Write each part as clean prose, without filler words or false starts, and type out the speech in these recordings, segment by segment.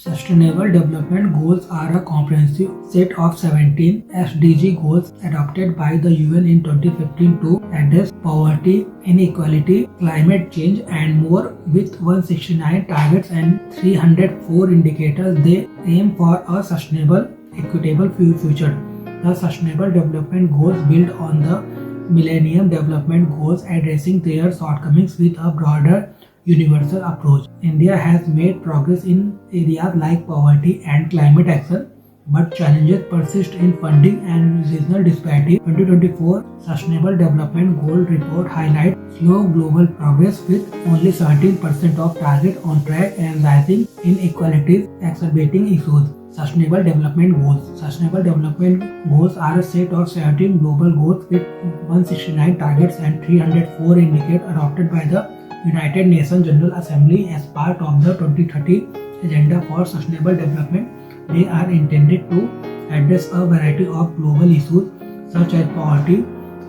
Sustainable Development Goals are a comprehensive set of 17 SDG goals adopted by the UN in 2015 to address poverty, inequality, climate change, and more. With 169 targets and 304 indicators, they aim for a sustainable, equitable future. The Sustainable Development Goals build on the Millennium Development Goals, addressing their shortcomings with a broader universal approach. India has made progress in areas like poverty and climate action, but challenges persist in funding and regional disparity. 2024 Sustainable Development Goal Report highlights slow global progress with only 17% of target on track and rising inequalities exacerbating issues. Sustainable Development Goals. Sustainable Development Goals are a set of 17 global goals with 169 targets and 304 indicators adopted by the United Nations General Assembly as part of the 2030 Agenda for Sustainable Development. They are intended to address a variety of global issues such as poverty,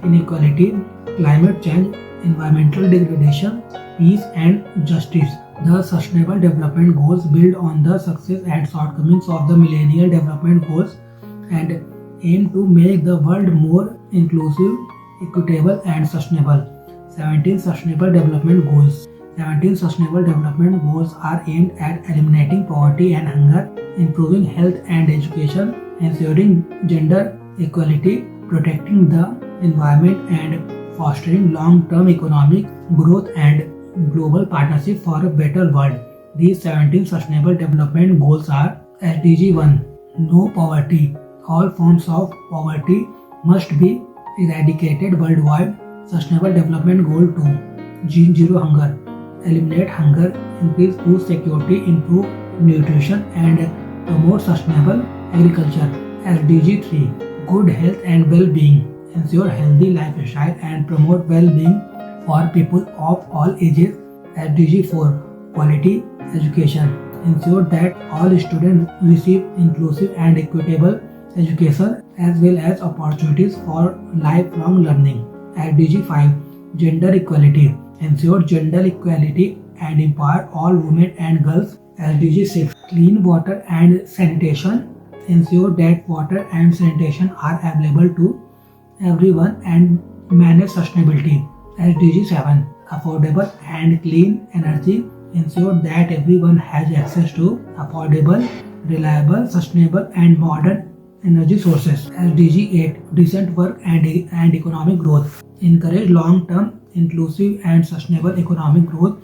inequality, climate change, environmental degradation, peace, and justice. The Sustainable Development Goals build on the success and shortcomings of the Millennium Development Goals and aim to make the world more inclusive, equitable, and sustainable. 17 Sustainable Development Goals. 17 Sustainable Development Goals are aimed at eliminating poverty and hunger, improving health and education, ensuring gender equality, protecting the environment, and fostering long-term economic growth and global partnership for a better world. These 17 Sustainable Development Goals are SDG 1. No poverty. All forms of poverty must be eradicated worldwide. Sustainable Development Goal 2. Zero hunger. Eliminate hunger, increase food security, improve nutrition, and promote sustainable agriculture. SDG 3. Good health and well-being. Ensure healthy lifestyle and promote well-being for people of all ages. SDG 4. Quality education. Ensure that all students receive inclusive and equitable education as well as opportunities for lifelong learning. SDG 5. Gender equality. Ensure gender equality and empower all women and girls. SDG 6. Clean water and sanitation. Ensure that water and sanitation are available to everyone and manage sustainability. SDG 7. Affordable and clean energy. Ensure that everyone has access to affordable, reliable, sustainable, and modern energy sources. SDG 8. Decent work and economic growth. Encourage long-term, inclusive, and sustainable economic growth,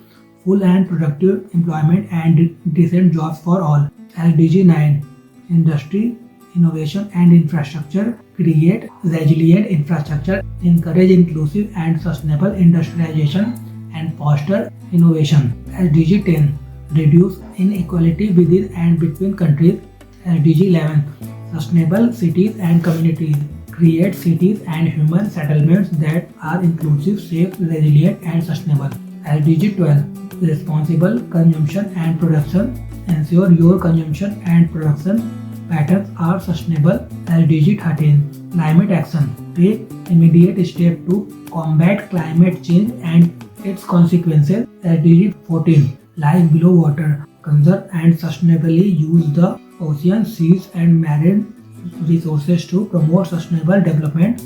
full and productive employment, and decent jobs for all. SDG 9. Industry, innovation, and infrastructure. Create resilient infrastructure. Encourage inclusive and sustainable industrialization and foster innovation. SDG 10. Reduce inequality within and between countries. SDG 11. Sustainable cities and communities. Create cities and human settlements that are inclusive, safe, resilient, and sustainable. SDG 12. Responsible consumption and production. Ensure your consumption and production patterns are sustainable. SDG 13. Climate action. Take immediate steps to combat climate change and its consequences. SDG 14. Life below water. Conserve and sustainably use the ocean, seas, and marine resources to promote sustainable development.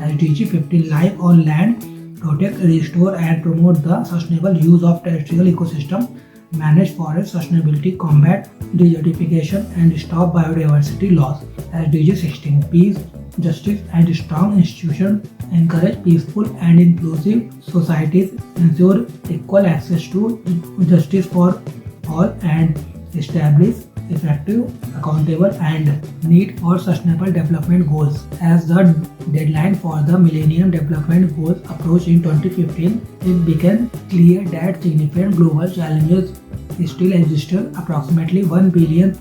SDG 15. Life on land. Protect, restore, and promote the sustainable use of terrestrial ecosystem. Manage forest sustainability, combat desertification, and stop biodiversity loss. SDG 16. Peace, justice, and strong institutions. Encourage peaceful and inclusive societies. Ensure equal access to justice for all and establish effective, accountable, and need for sustainable development goals. As the deadline for the Millennium Development Goals approached in 2015, it became clear that significant global challenges still existed. Approximately 1 billion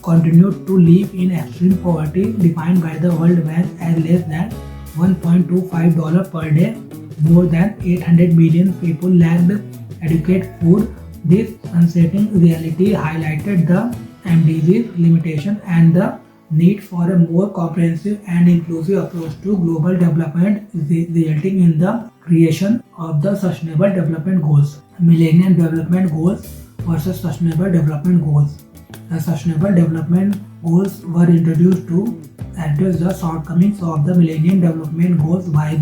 continued to live in extreme poverty, defined by the World Bank as less than $1.25 per day. More than 800 million people lacked adequate food. This unsettling reality highlighted the MDG's limitation and the need for a more comprehensive and inclusive approach to global development, resulting in the creation of the Sustainable Development Goals. Millennium Development Goals versus Sustainable Development Goals. The Sustainable Development Goals were introduced to address the shortcomings of the Millennium Development Goals by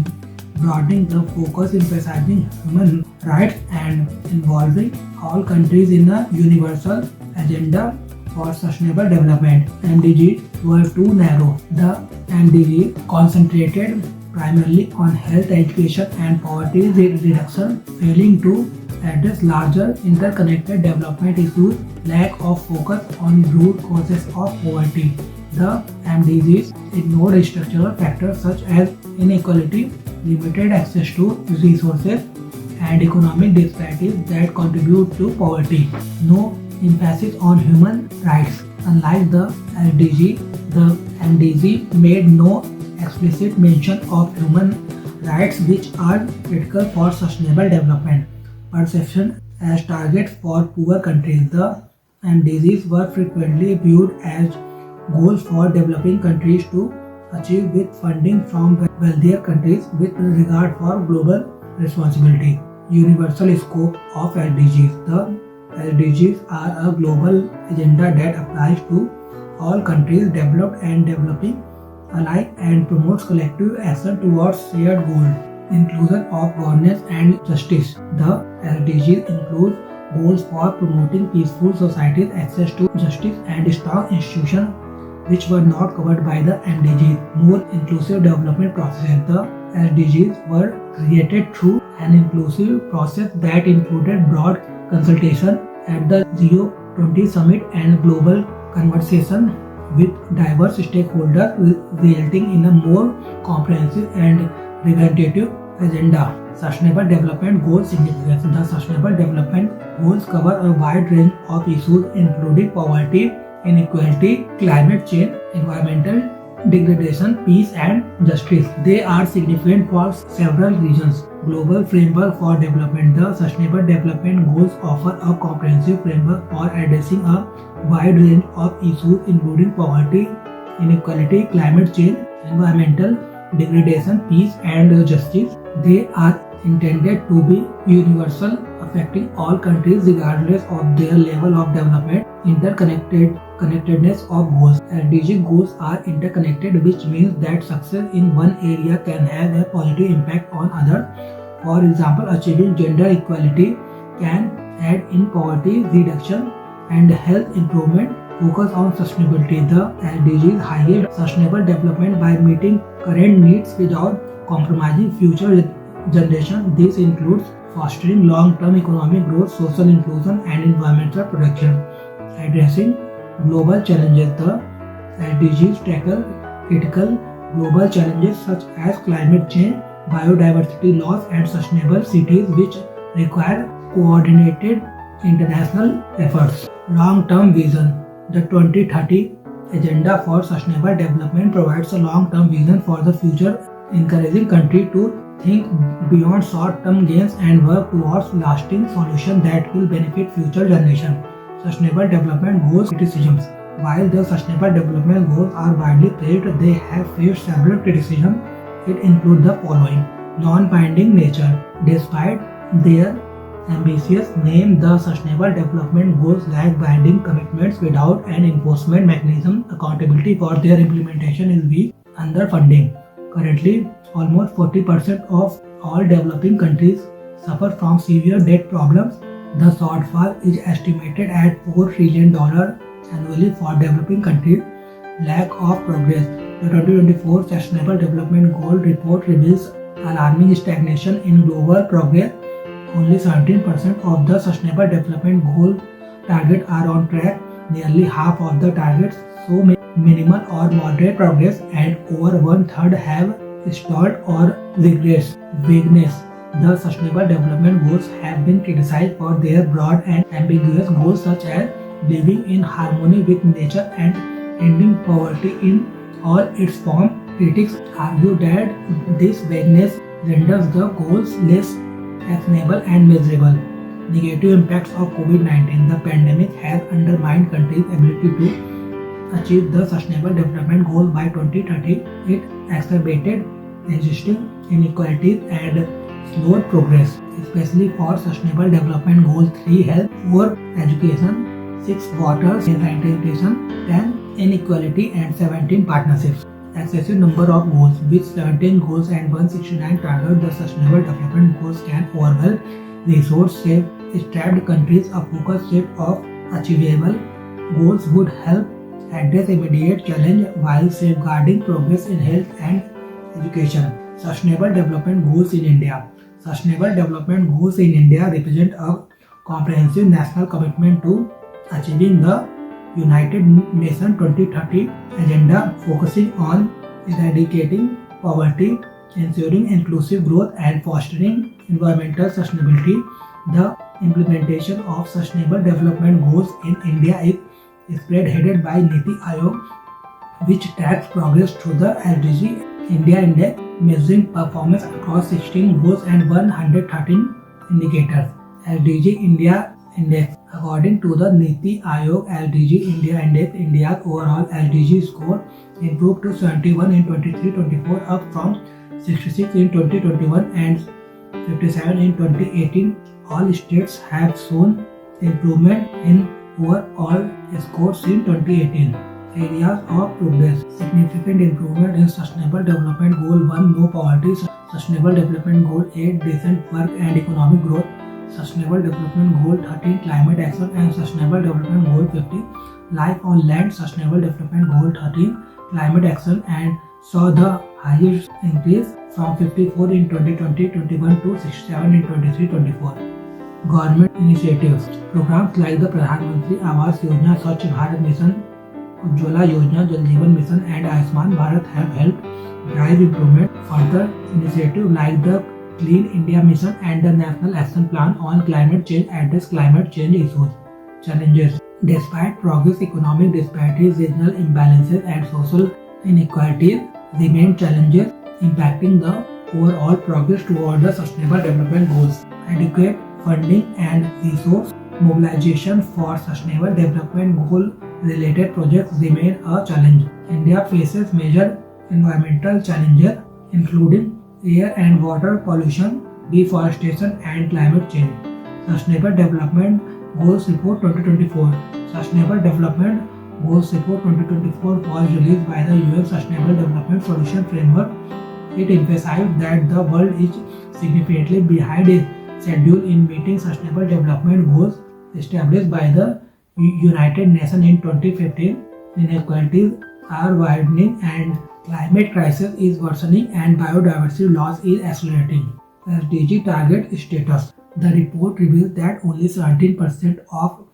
broadening the focus, emphasizing human rights and involving all countries in a universal agenda for sustainable development. MDGs were too narrow. The MDGs concentrated primarily on health, education, and poverty reduction, failing to address larger interconnected development issues, lack of focus on root causes of poverty. The MDGs ignored structural factors such as inequality, limited access to resources, and economic disparities that contribute to poverty. No emphasis on human rights. Unlike the SDG, the MDG made no explicit mention of human rights, which are critical for sustainable development. Perception as targets for poor countries. The MDGs were frequently viewed as goals for developing countries to achieve with funding from wealthier countries with regard for global responsibility. Universal scope of SDGs. The SDGs are a global agenda that applies to all countries, developed and developing alike, and promotes collective action towards shared goals. Inclusion of governance and justice. The SDGs include goals for promoting peaceful societies, access to justice, and strong institutions which were not covered by the MDGs. More inclusive development processes. The SDGs were created through an inclusive process that included broad consultation at the G20 summit and global conversation with diverse stakeholders, resulting in a more comprehensive and representative agenda. Sustainable Development Goals significance. The Sustainable Development Goals cover a wide range of issues including poverty, inequality, climate change, environmental degradation, peace, and justice. They are significant for several reasons. Global Framework for Development. The Sustainable Development Goals offer a comprehensive framework for addressing a wide range of issues including poverty, inequality, climate change, environmental degradation, peace, and justice. They are intended to be universal, affecting all countries regardless of their level of development. Connectedness of goals. SDG goals are interconnected, which means that success in one area can have a positive impact on others. For example, achieving gender equality can aid in poverty reduction and health improvement. Focus on sustainability. The SDGs highlight sustainable development by meeting current needs without compromising future generations. This includes fostering long-term economic growth, social inclusion, and environmental protection. Addressing global challenges. The SDGs tackle critical global challenges such as climate change, biodiversity loss, and sustainable cities, which require coordinated international efforts. Long-term vision. The 2030 Agenda for Sustainable Development provides a long-term vision for the future, encouraging countries to think beyond short-term gains and work towards lasting solutions that will benefit future generations. Sustainable Development Goals criticisms. While the Sustainable Development Goals are widely praised, they have faced several criticisms. It includes the following. Non-binding nature. Despite their ambitious name, the Sustainable Development Goals lack binding commitments without an enforcement mechanism. Accountability for their implementation is weak. Underfunding. Currently, almost 40% of all developing countries suffer from severe debt problems. The shortfall is estimated at $4 trillion annually for developing countries. Lack of progress. The 2024 Sustainable Development Goal report reveals alarming stagnation in global progress. Only 17% of the Sustainable Development Goal targets are on track. Nearly half of the targets show minimal or moderate progress, and over one-third have stalled or regressed. Vagueness. The Sustainable Development Goals have been criticized for their broad and ambiguous goals such as living in harmony with nature and ending poverty in all its forms. Critics argue that this vagueness renders the goals less actionable and measurable. Negative impacts of COVID-19. The pandemic has undermined countries' ability to achieve the Sustainable Development Goal by 2030. It exacerbated existing inequalities and slowed progress, especially for Sustainable Development Goal 3 health, 4 education, 6 water sanitation, 10 inequality and 17 partnerships. Excessive number of goals. With 17 goals and 169 targets, the Sustainable Development Goals can overwhelm resource-strapped countries. A focused set of achievable goals would help address immediate challenge while safeguarding progress in health and education. Sustainable Development Goals in India. Sustainable Development Goals in India represent a comprehensive national commitment to achieving the United Nations 2030 agenda, focusing on eradicating poverty, ensuring inclusive growth, and fostering environmental sustainability. The implementation of Sustainable Development Goals in India is spearheaded by Niti Aayog, which tracks progress through the SDG India Index, measuring performance across 16 goals and 113 indicators. SDG India Index. According to the Niti Aayog SDG India Index, India's overall SDG score improved to 71 in 23-24, up from 66 in 2021 and 57 in 2018. All states have shown improvement in overall scores since 2018. Areas of progress. Significant improvement in Sustainable Development Goal 1, no poverty. Sustainable Development Goal 8, decent work and economic growth. Sustainable Development Goal 13, climate action, and Sustainable Development Goal 15, life on land. Sustainable Development Goal 13, climate action, and saw the highest increase from 54 in 2020-21 to 67 in 23-24. Government initiatives. Programs like the Pradhan Mantri Awas Yojana, Swachh Bharat Mission, Ujjwala Yojana, Jal Jeevan Mission, and Ayushman Bharat have helped drive improvement. Further initiatives like the Clean India Mission and the National Action Plan on Climate Change address climate change issues. Challenges. Despite progress, economic disparities, regional imbalances, and social inequalities remain challenges impacting the overall progress toward the Sustainable Development Goals. Adequate funding and resource mobilization for Sustainable Development Goal related projects remain a challenge. India faces major environmental challenges including air and water pollution, deforestation, and climate change. Sustainable Development Goals Report 2024. Sustainable Development Goals Report 2024 was released by the UN Sustainable Development Solution Framework. It emphasized that the world is significantly behind its schedule in meeting Sustainable Development Goals established by the United Nations in 2015. Inequalities are widening and climate crisis is worsening and biodiversity loss is accelerating. SDG target status. The report reveals that only 17% of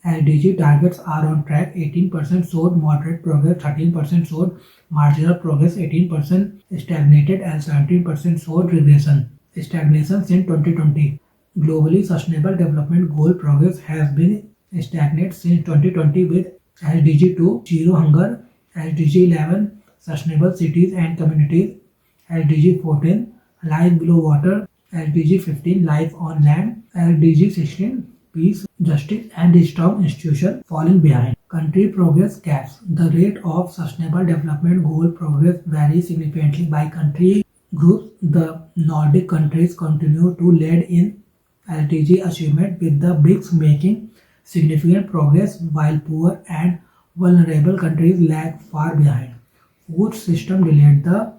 SDG targets are on track, 18% showed moderate progress, 13% showed marginal progress, 18% stagnated, and 17% showed regression. Stagnation since 2020. Globally, Sustainable Development Goal progress has been stagnant since 2020 with SDG 2, Zero Hunger, SDG 11, Sustainable Cities and Communities, SDG 14, Life Below Water, SDG 15, Life on Land, SDG 16, Peace, Justice and Strong Institutions falling behind. Country progress gaps. The rate of Sustainable Development Goal progress varies significantly by country groups. The Nordic countries continue to lead in SDG achievement, with the BRICS making significant progress while poor and vulnerable countries lag far behind. Food system delayed. The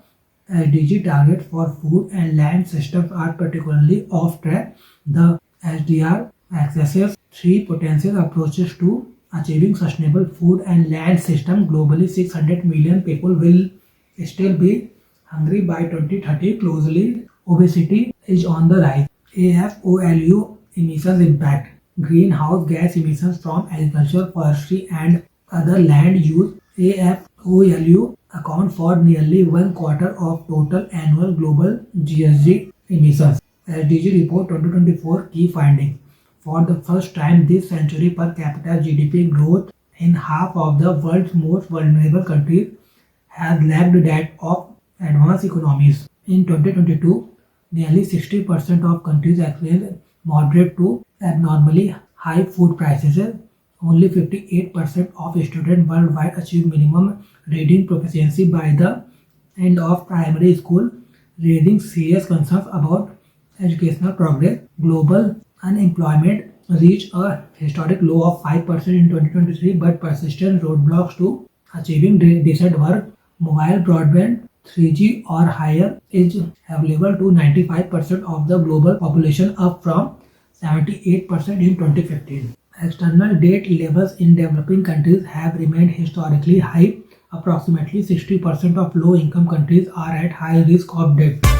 SDG target for food and land systems are particularly off track. The SDR accesses three potential approaches to achieving sustainable food and land system. Globally, 600 million people will still be hungry by 2030. Closely, obesity is on the rise. AFOLU emissions impact. Greenhouse gas emissions from agriculture, forestry, and other land use. AFOLU account for nearly 1/4 of total annual global GHG emissions. SDG Report 2024 Key Findings. For the first time this century, per capita GDP growth in half of the world's most vulnerable countries has lagged that of advanced economies. In 2022, nearly 60% of countries experienced moderate to abnormally high food prices. Only 58% of students worldwide achieve minimum reading proficiency by the end of primary school, raising serious concerns about educational progress. Global unemployment reached a historic low of 5% in 2023, but persistent roadblocks to achieving decent work. Mobile broadband 3G or higher is available to 95% of the global population, up from 78% in 2015. External debt levels in developing countries have remained historically high. Approximately 60% of low-income countries are at high risk of debt.